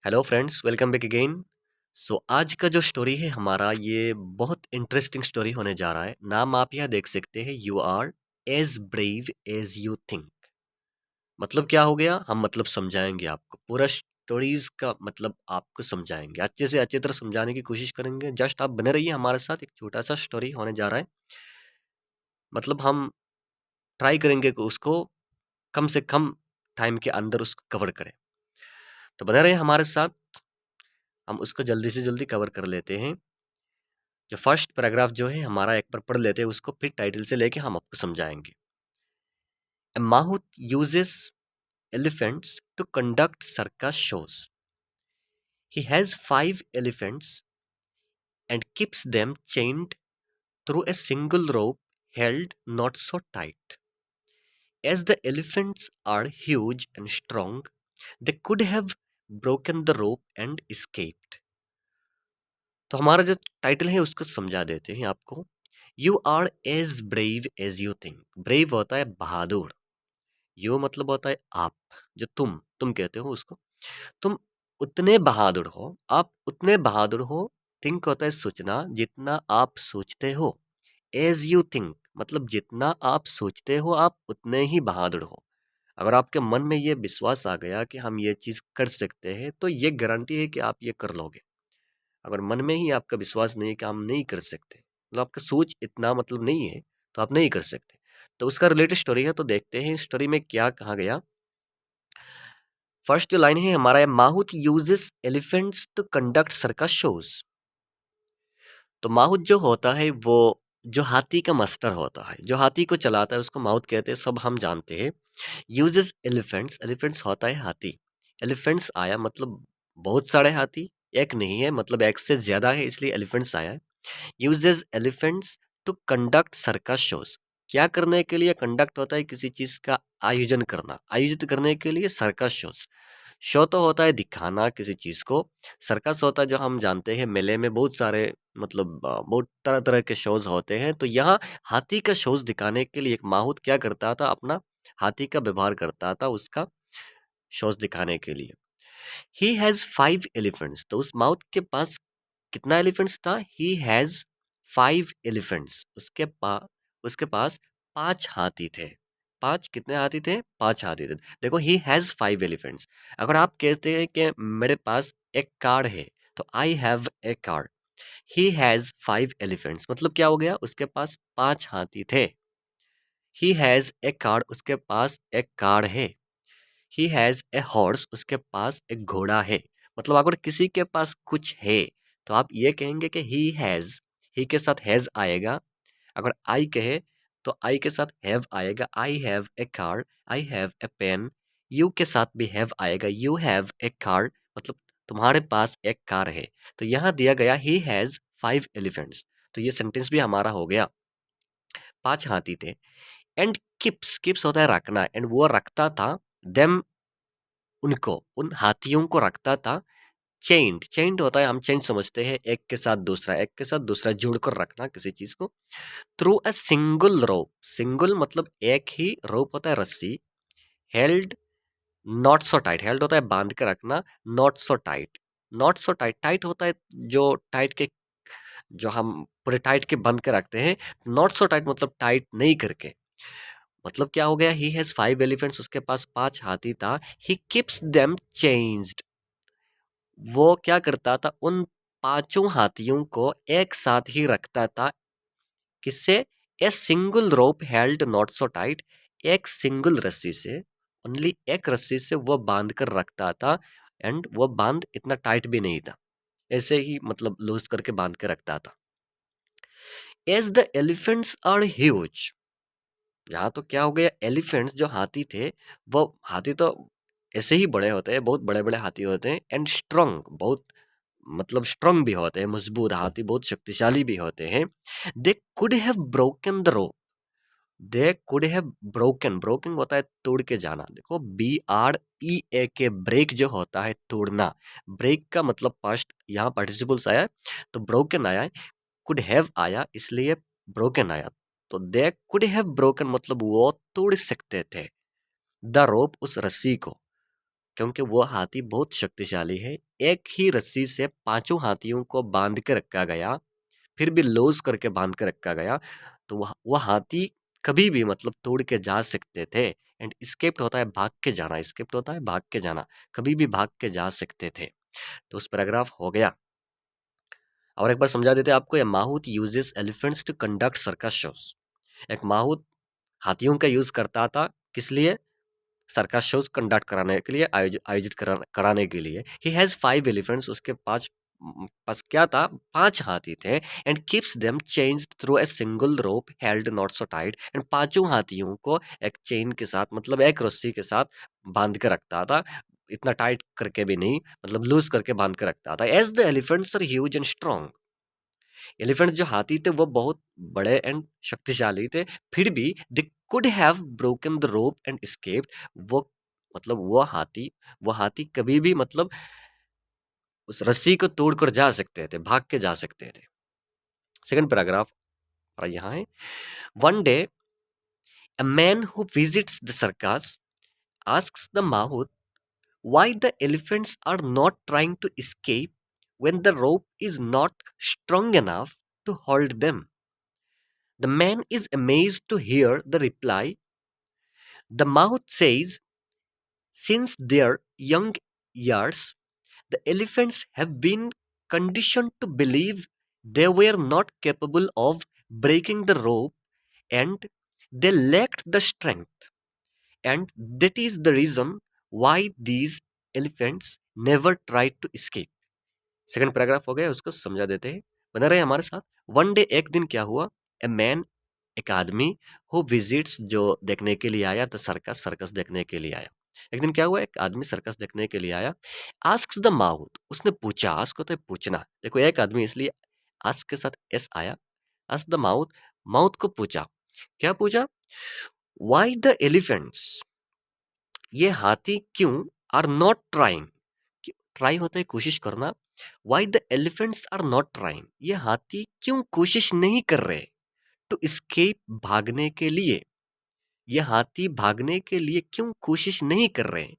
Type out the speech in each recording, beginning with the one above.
Hello friends, welcome back again. आज का जो स्टोरी है हमारा, ये बहुत इंटरेस्टिंग स्टोरी होने जा रहा है। नाम आप यहाँ देख सकते हैं, you are as brave as you think. मतलब क्या हो गया, हम मतलब समझाएंगे आपको पूरा स्टोरीज का मतलब आपको समझाएंगे, अच्छे से अच्छी तरह समझाने की कोशिश करेंगे। जस्ट आप बने रहिए हमारे साथ। एक छोटा सा स्टोरी होने जा रहा है, मतलब हम ट्राई करेंगे कि उसको कम से कम टाइम के अंदर उसको कवर करें। तो बने रहिए हमारे साथ, हम उसको जल्दी से जल्दी कवर कर लेते हैं। जो फर्स्ट पैराग्राफ जो है हमारा, एक बार पढ़ लेते हैं उसको, फिर टाइटल से लेके हम आपको समझाएंगे। A Mahout uses elephants to conduct circus shows. He has 5 elephants and keeps them chained through a single rope held not so tight. As the elephants are huge and strong, they could have broken the rope and escaped. तो हमारा जो title है उसको समझा देते हैं आपको। You are as brave as you think. Brave होता है बहादुर, यू मतलब होता है आप, जो तुम कहते हो उसको। तुम उतने बहादुर हो, आप उतने बहादुर हो। थिंक होता है सोचना, जितना आप सोचते हो। एज यू थिंक मतलब जितना आप सोचते हो आप उतने ही बहादुर हो। अगर आपके मन में ये विश्वास आ गया कि हम ये चीज़ कर सकते हैं, तो ये गारंटी है कि आप ये कर लोगे। अगर मन में ही आपका विश्वास नहीं है कि हम नहीं कर सकते, मतलब आपका सोच इतना मतलब नहीं है, तो आप नहीं कर सकते। तो उसका रिलेटेड स्टोरी है, तो देखते हैं स्टोरी में क्या कहा गया। फर्स्ट जो लाइन है हमारा, mahout uses elephants to conduct circus shows. तो माहूत जो होता है वो जो हाथी का मास्टर होता है, जो हाथी को चलाता है, उसको माहूत कहते हैं, सब हम जानते हैं। यूजेस एलिफेंट्स, एलिफेंट्स होता है हाथी। एलिफेंट्स आया मतलब बहुत सारे हाथी, एक नहीं है, मतलब एक से ज्यादा है, इसलिए एलिफेंट्स आया है। Uses elephants to conduct circus shows. क्या करने के लिए? कंडक्ट होता है किसी चीज का आयोजन करना, आयोजित करने के लिए सर्कस शोज। शो तो होता है दिखाना किसी चीज को। सर्कस होता है जो हम जानते हैं, मेले में बहुत सारे मतलब बहुत तरह तरह के शोज होते हैं। तो यहाँ हाथी का शोज दिखाने के लिए एक माहूत क्या करता था, अपना हाथी का व्यवहार करता था उसका शोज दिखाने के लिए। He has 5 elephants. तो उस माउथ के पास कितना एलिफेंट्स था? He has 5 elephants. उसके पास 5 हाथी थे। पांच कितने हाथी थे? 5 हाथी थे। देखो, ही हैज 5 एलिफेंट्स। अगर आप कहते हैं कि मेरे पास एक कार है, तो आई have a car. He has 5 elephants मतलब क्या हो गया? उसके पास 5 हाथी थे। ही हैज ए कार, उसके पास एक कार है। ही हैज ए हॉर्स, उसके पास एक घोड़ा है। मतलब अगर किसी के पास कुछ है, तो आप ये कहेंगे कि ही हैज। ही के साथ हैज आएगा। अगर आई कहे, तो आई के साथ हैव आएगा। I have a car, I have a pen. You के साथ भी हैव आएगा। यू हैव ए कार मतलब तुम्हारे पास एक कार है। तो यहाँ दिया गया ही हैज 5 एलिफेंट्स। तो ये सेंटेंस भी हमारा हो गया। 5 हाथी थे। एंड किप्स, किप्स होता है रखना, एंड वो रखता था देम, उनको, उन हाथियों को रखता था। चेंड, चेंड होता है, हम चेंड समझते हैं, एक के साथ दूसरा, एक के साथ दूसरा जोड़कर रखना किसी चीज को। Through a single rope, single मतलब एक ही, रोप होता है रस्सी। Held not so tight, held होता है बांध के रखना, not so tight. Not so tight, tight होता है जो टाइट के, जो हम पूरे टाइट के बंद के रखते हैं। नॉट सो टाइट मतलब टाइट नहीं करके। मतलब क्या हो गया? ही हैज 5 एलिफेंट्स, उसके पास 5 हाथी था। ही कीप्स देम चेंज्ड, वो क्या करता था? उन 5 हाथियों को एक साथ ही रखता था। किससे? A single rope held not so tight, एक सिंगल रस्सी से, ओनली एक रस्सी से वो बांध कर रखता था। एंड वो बांध इतना टाइट भी नहीं था, ऐसे ही मतलब लूज करके बांध के रखता था। As the elephants are huge, यहाँ तो क्या हो गया? एलिफेंट्स जो हाथी थे, वो हाथी तो ऐसे ही बड़े होते हैं, बहुत बड़े बड़े हाथी होते हैं। एंड स्ट्रॉन्ग, बहुत मतलब स्ट्रॉन्ग भी होते हैं, मजबूत हाथी, बहुत शक्तिशाली भी होते हैं। They could have broken the rope, they could have broken, broken होता है तोड़ के जाना। देखो, BREA के, ब्रेक जो होता है तोड़ना, ब्रेक का मतलब पास्ट यहाँ पार्टिसिपल्स आया है, तो ब्रोकन आया है। कुड हैव आया, इसलिए ब्रोकन आया। तो दे कुड हैव ब्रोकन मतलब वो तोड़ सकते थे द रोप, उस रस्सी को, क्योंकि वो हाथी बहुत शक्तिशाली है। एक ही रस्सी से पांचों हाथियों को बांध के रखा गया, फिर भी लॉस करके बांध के रखा गया, तो वह हाथी कभी भी मतलब तोड़ के जा सकते थे। एंड स्केप्ड होता है भाग के जाना, स्केप्ड होता है भाग के जाना, कभी भी भाग के जा सकते थे। तो उस पैराग्राफ हो गया। और एक बार समझा देते हैं आपको, ये mahout uses elephants to conduct circus shows. एक माहूत हाथियों का यूज करता था, किस लिए? सर्कस शोज कंडक्ट कराने के लिए, आयोजित कराने के लिए। ही हैज 5 एलिफेंट्स, उसके पास पास क्या था? 5 हाथी थे। And keeps them changed through a single rope held not so tight. And पांचों हाथियों को एक चेन के साथ, मतलब एक रस्सी के साथ बांध के रखता था, इतना टाइट करके भी नहीं, मतलब लूज करके बांध के रखता था। As the elephants are huge and strong, elephant जो हाथी थे वो बहुत बड़े एंड शक्तिशाली थे, फिर भी they could have broken the rope and escaped. वो मतलब वो हाथी कभी भी मतलब उस रस्सी को तोड़कर जा सकते थे, भाग के जा सकते थे। सेकंड पैराग्राफ यहाँ है। One day a man who visits the circus asks the mahout why the elephants are not trying to escape when the rope is not strong enough to hold them. The man is amazed to hear the reply. The Mahout says, since their young years, the elephants have been conditioned to believe they were not capable of breaking the rope and they lacked the strength. And that is the reason why these elephants never tried to escape. Second paragraph हो गया, उसको समझा देते हैं, बना रहे हमारे साथ। वन डे, एक दिन क्या हुआ? ए मैन, एक आदमी, हु विजिट्स, जो देखने के लिए आया, तो सर्कस, सर्कस देखने के लिए आया। एक दिन क्या हुआ? एक आदमी सर्कस देखने के लिए आया। आस्क्स द माउथ, उसने पूछा, आस्क होता है पूछना, देखो एक आदमी इसलिए आस्क के साथ एस आया। आस्क द माउथ, माउथ को पूछा, क्या पूछा? व्हाई द एलिफेंट्स, ये हाथी क्यों, आर नॉट ट्राइंग, ट्राई होता है कोशिश करना, why the elephants are not trying, ये हाथी क्यों कोशिश नहीं कर रहे, टू escape, भागने के लिए, ये हाथी भागने के लिए क्यों कोशिश नहीं कर रहे?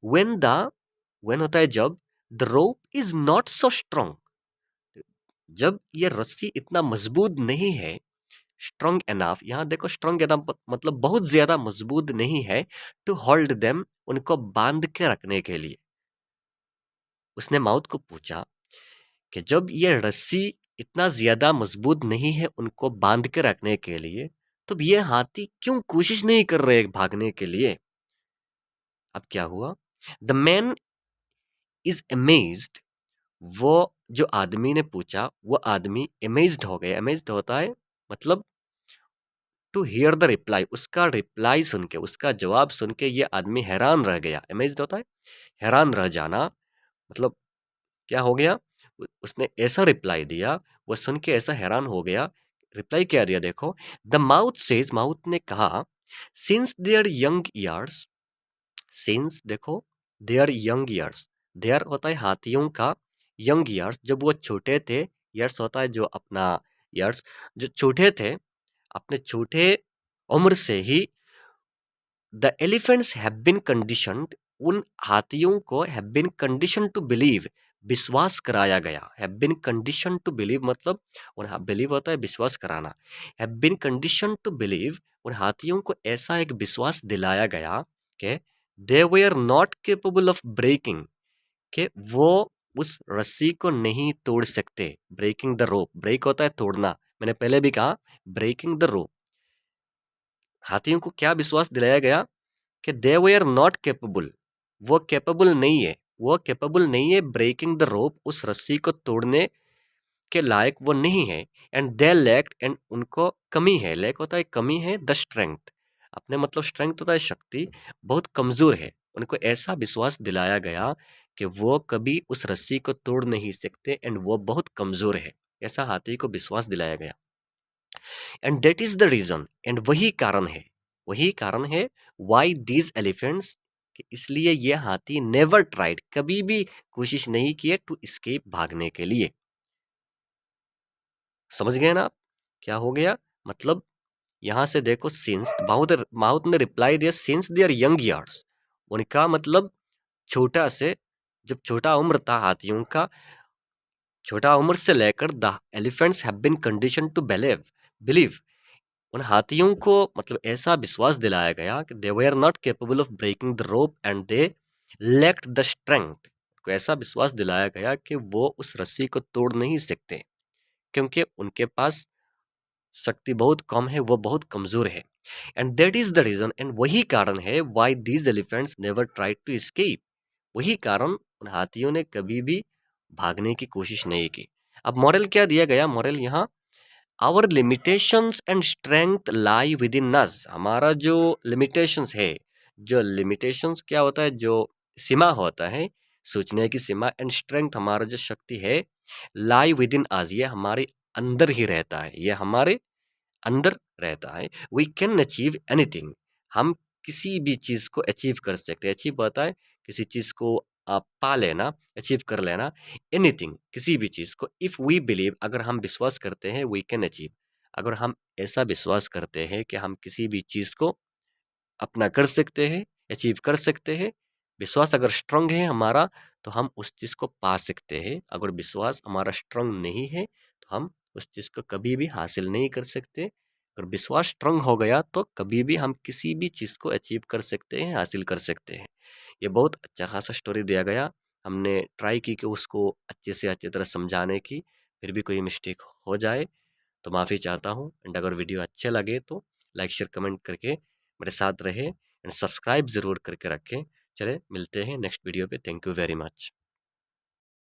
when the, when होता है जब, the rope is not so strong, जब ये रस्सी इतना मजबूत नहीं है, स्ट्रॉन्ग एनाफ, यहाँ देखो स्ट्रॉन्ग एनाफ मतलब बहुत ज्यादा मजबूत नहीं है, टू होल्ड देम, उनको बांध के रखने के लिए। उसने माउथ को पूछा कि जब ये रस्सी इतना ज्यादा मजबूत नहीं है उनको बांध के रखने के लिए, तो ये हाथी क्यों कोशिश नहीं कर रहे भागने के लिए? अब क्या हुआ? द मैन इज अमेज्ड, वो जो आदमी ने पूछा, वो आदमी अमेज्ड हो गया। अमेज्ड होता है मतलब टू हियर द रिप्लाई, उसका रिप्लाई सुन के, उसका जवाब सुन के ये आदमी हैरान रह गया। अमेज्ड होता है हैरान रह जाना, मतलब क्या हो गया? उसने ऐसा रिप्लाई दिया, वो सुन के ऐसा हैरान हो गया। रिप्लाई क्या दिया देखो, द माउथ सेज, माउथ ने कहा, since there young years, since देखो, देयर यंग ईयर्स, देयर होता है हाथियों का, यंग ईयर्स जब वो छोटे थे, ईयर्स होता है जो अपना, ईयर्स जो छोटे थे, अपने छोटे उम्र से ही, the elephants have been conditioned, उन हाथियों को have been condition to believe, विश्वास कराया गया। Have been condition to believe मतलब, और बिलीव होता है विश्वास कराना। Have been condition to believe, उन हाथियों को ऐसा एक विश्वास दिलाया गया कि they were not capable of breaking, कि वो उस रस्सी को नहीं तोड़ सकते। ब्रेकिंग द रोप, ब्रेक होता है तोड़ना, मैंने पहले भी कहा, ब्रेकिंग द रोप। हाथियों को क्या विश्वास दिलाया गया? कि दे वर नॉट कैपेबल, वो कैपेबल नहीं है, वो कैपेबल नहीं है ब्रेकिंग द रोप, उस रस्सी को तोड़ने के लायक वो नहीं है। एंड दे लैक्ड, एंड उनको कमी है, लैक होता है कमी है, द स्ट्रेंथ, अपने मतलब स्ट्रेंथ होता है शक्ति, बहुत कमजोर है। उनको ऐसा विश्वास दिलाया गया कि वो कभी उस रस्सी को तोड़ नहीं सकते एंड वो बहुत कमजोर है, ऐसा हाथी को विश्वास दिलाया गया। And that is the reason, and वही कारण है, वही कारण है, वाई दीज एलिफेंट्स, इसलिए ये हाथी नेवर ट्राइड, कभी भी कोशिश नहीं किए, टू escape, भागने के लिए। समझ गए ना आप क्या हो गया? मतलब यहां से देखो, सिंस माउथ, माउथ ने रिप्लाई दिया, सिंस देयर यंग ईयर्स, उनका मतलब छोटा से, जब छोटा उम्र था हाथियों का, छोटा उम्र से लेकर the elephants have been condition to believe, उन हाथियों को मतलब ऐसा विश्वास दिलाया गया कि they were not capable of breaking the rope and they lacked the strength, को ऐसा विश्वास दिलाया गया कि वो उस रस्सी को तोड़ नहीं सकते क्योंकि उनके पास शक्ति बहुत कम है, वो बहुत कमजोर है। And that is the reason, and वही कारण है why these elephants never tried to escape, वही कारण उन हाथियों ने कभी भी भागने की कोशिश नहीं की। अब मॉरल क्या दिया गया, मॉरल यहाँ, our limitations and strength lie within us, हमारा जो लिमिटेशंस है, जो लिमिटेशंस क्या होता है, जो सीमा होता है, सोचने की सीमा, एंड स्ट्रेंथ हमारा जो शक्ति है, लाई विद इन अस, ये हमारे अंदर ही रहता है, ये हमारे अंदर रहता है। वी कैन अचीव एनीथिंग, हम किसी भी चीज को अचीव कर सकते हैं। अचीव होता है किसी चीज को आप पा लेना, अचीव कर लेना, एनीथिंग, किसी भी चीज को। इफ वी बिलीव, अगर हम विश्वास करते हैं, वी कैन अचीव, अगर हम ऐसा विश्वास करते हैं कि हम किसी भी चीज को अपना कर सकते हैं, अचीव कर सकते हैं, विश्वास अगर स्ट्रांग है हमारा, तो हम उस चीज को पा सकते हैं। अगर विश्वास हमारा स्ट्रांग नहीं है तो हम उस चीज को कभी भी हासिल नहीं कर सकते। अगर विश्वास स्ट्रांग हो गया तो कभी भी हम किसी भी चीज को अचीव कर सकते हैं, हासिल कर सकते हैं। ये बहुत अच्छा खासा स्टोरी दिया गया, हमने ट्राई की कि उसको अच्छे से अच्छी तरह समझाने की, फिर भी कोई मिस्टेक हो जाए तो माफ़ी चाहता हूँ। एंड अगर वीडियो अच्छे लगे तो लाइक शेयर कमेंट करके मेरे साथ रहे, एंड सब्सक्राइब ज़रूर करके रखें। चले मिलते हैं नेक्स्ट वीडियो पे, थैंक यू वेरी मच।